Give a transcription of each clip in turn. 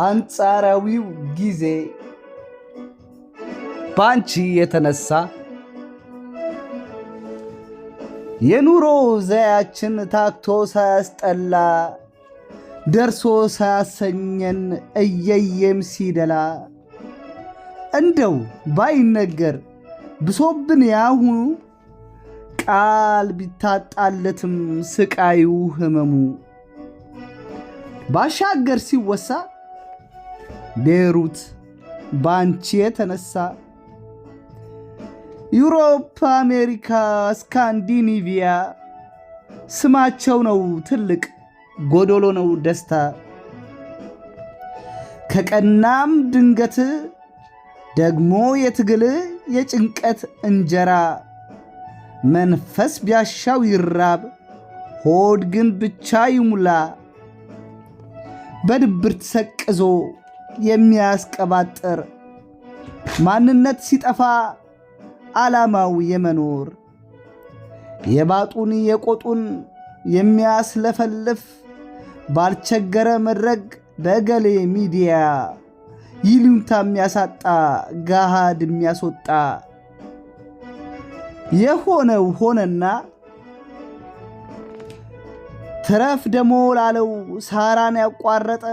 አንጻራዊው ጊዜ ባንቺ የተነሳ የኑሮ ዘያችን ታክቶ ሳያስጠላ ደርሶ ሳያሰኘን እየየም ሲደላ እንደው ባይነገር ብሶብን ያሁኑ ቃል ቢታጣለትም ስቃዩ ህመሙ ባሻገር ሲወሳ ቤሩት ባንቺ የተነሳ ዩሮፕ፣ አሜሪካ፣ ስካንዲኔቪያ ስማቸው ነው ትልቅ ጎዶሎ ነው ደስታ። ከቀናም ድንገት ደግሞ የትግል የጭንቀት እንጀራ መንፈስ ቢያሻው ይራብ ሆድ ግን ብቻ ይሙላ በድብርት ሰቅዞ የሚያስቀባጥር ማንነት ሲጠፋ ዓላማው የመኖር የባጡን የቆጡን የሚያስለፈልፍ ባልቸገረ መድረግ በገሌ ሚዲያ ይሉኝታ የሚያሳጣ ጋሃድ የሚያስወጣ የሆነው ሆነና ትረፍ ደሞ ላለው ሳራን ያቋረጠ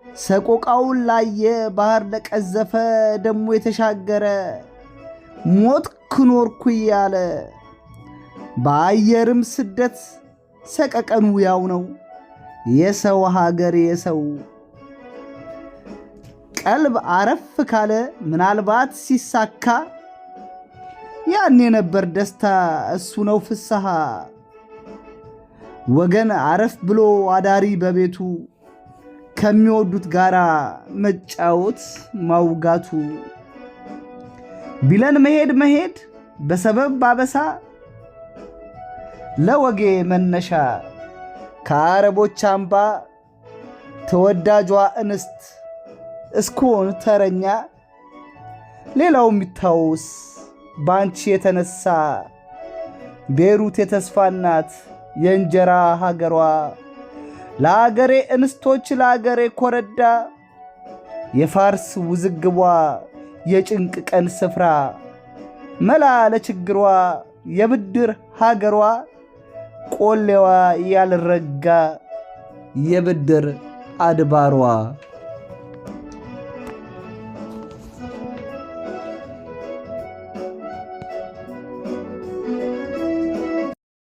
ሰቆቃውን ላየ ባህር ለቀዘፈ ደሞ የተሻገረ ሞት ክኖርኩ ያለ በአየርም ስደት ሰቀቀኑ ያው ነው የሰው ሀገር የሰው ቀልብ አረፍ ካለ ምናልባት ሲሳካ ያኔ ነበር ደስታ እሱ ነው ፍስሃ ወገን አረፍ ብሎ አዳሪ በቤቱ ከሚወዱት ጋራ መጫወት ማውጋቱ ቢለን መሄድ በሰበብ ባበሳ ለወጌ መነሻ ከአረቦች አምባ ተወዳጇ እንስት እስኮን ተረኛ ሌላው የሚታወስ ባንቺ የተነሳ ቤሩት የተስፋናት የእንጀራ ሀገሯ ለአገሬ እንስቶች ለአገሬ ኮረዳ የፋርስ ውዝግቧ የጭንቅ ቀን ስፍራ መላ ለችግሯ የብድር ሀገሯ ቆሌዋ ያልረጋ የብድር አድባሯ